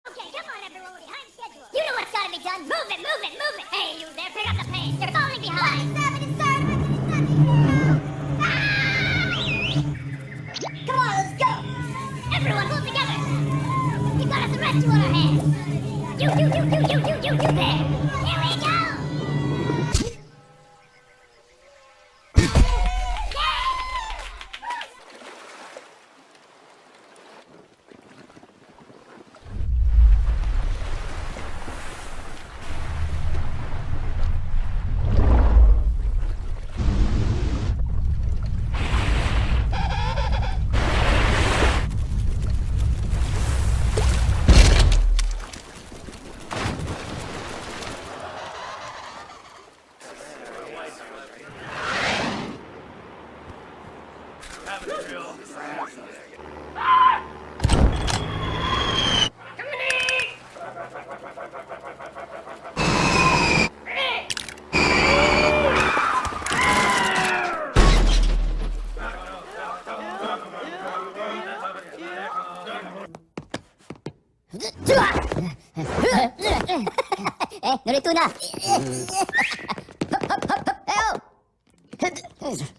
Okay, come on, everyone. We're behind schedule. You know what's gotta be done. Move it, move it, move it. Hey, you there. Pick up the pace. You're falling behind. What is happening, Come on, let's go. Everyone, pull together. We got us a rescue on our hands. You there. Here we go. Narito na! Eyo!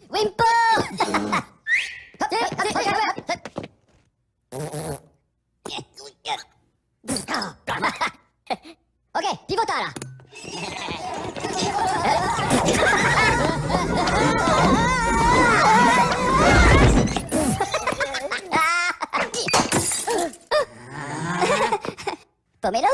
Wimpo! Okay, pivotara! Pomelo?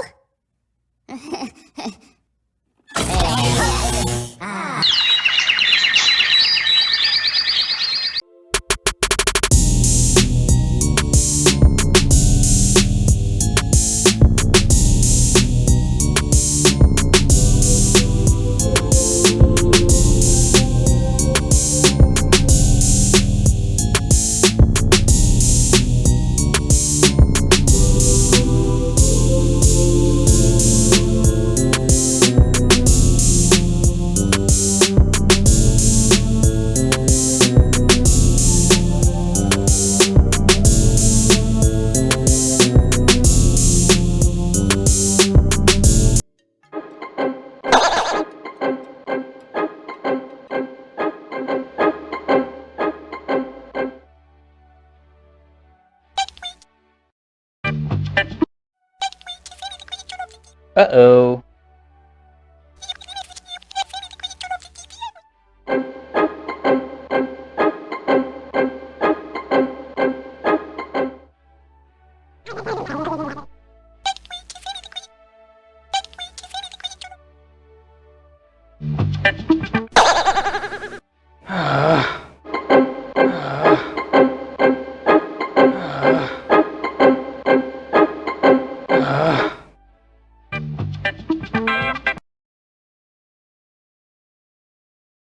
Uh-oh. Ah.